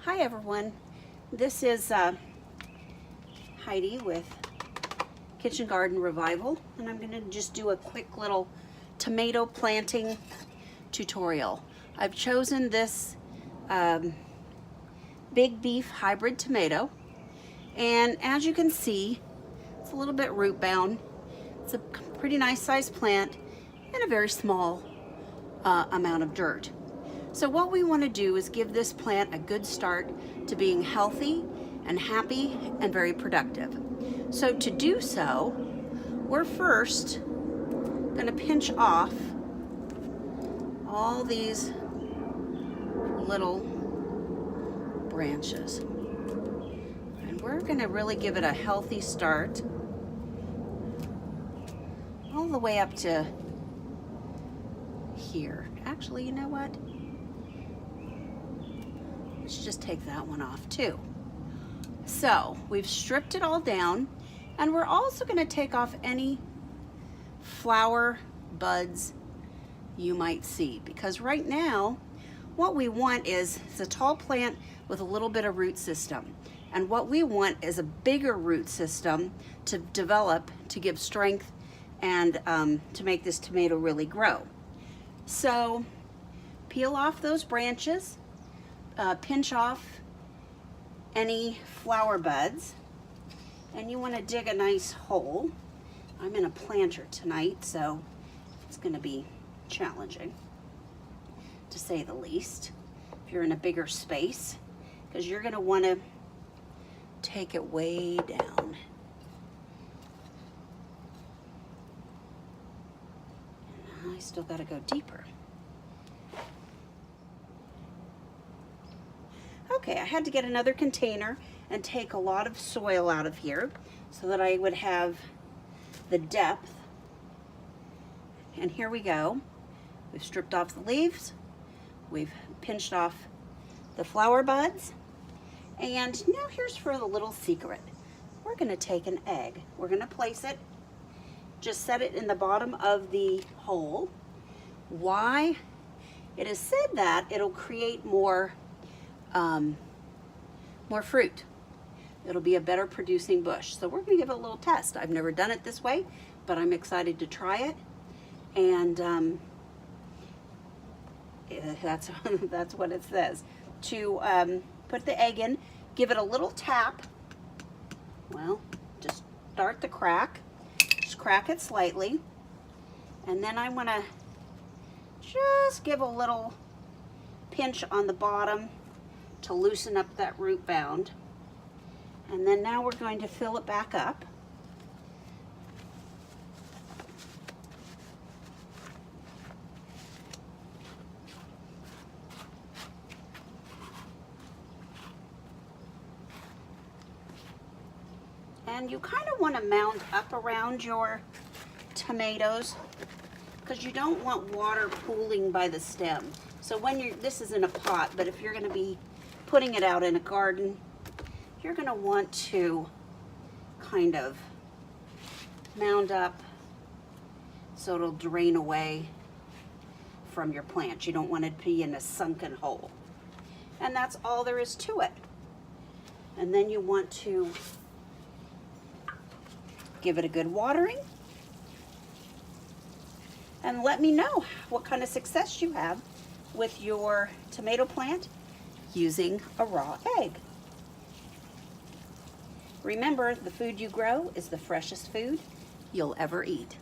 Hi everyone, this is Heidi with Kitchen Garden Revival, and I'm going to just do a quick little tomato planting tutorial. I've chosen this Big Beef hybrid tomato, and as you can see, it's a little bit root bound. It's a pretty nice sized plant in a very small amount of dirt. So what we want to do is give this plant a good start to being healthy and happy and very productive. So to do so, we're first going to pinch off all these little branches. And we're going to really give it a healthy start all the way up to here. Actually, you know what? Let's just take that one off too. So we've stripped it all down, and we're also going to take off any flower buds you might see, because right now what we want is it's a tall plant with a little bit of root system, and what we want is a bigger root system to develop, to give strength, and to make this tomato really grow. So peel off those branches, pinch off any flower buds, and you want to dig a nice hole. I'm in a planter tonight, so it's going to be challenging, to say the least, if you're in a bigger space, because you're going to want to take it way down. And I still got to go deeper. Okay, I had to get another container and take a lot of soil out of here so that I would have the depth. And here we go. We've stripped off the leaves. We've pinched off the flower buds. And now here's for the little secret. We're going to take an egg. We're going to place it, just set it in the bottom of the hole. Why? It is said that it'll create more fruit. It'll be a better producing bush. So we're going to give it a little test. I've never done it this way, but I'm excited to try it. And that's what it says. To put the egg in, give it a little tap. Well, just start the crack. Just crack it slightly. And then I want to just give a little pinch on the bottom to loosen up that root bound. And then now we're going to fill it back up. And you kind of want to mound up around your tomatoes, because you don't want water pooling by the stem. So when this is in a pot, but if you're going to be putting it out in a garden, you're going to want to kind of mound up so it'll drain away from your plant. You don't want it to be in a sunken hole. And that's all there is to it. And then you want to give it a good watering. And let me know what kind of success you have with your tomato plant using a raw egg. Remember, the food you grow is the freshest food you'll ever eat.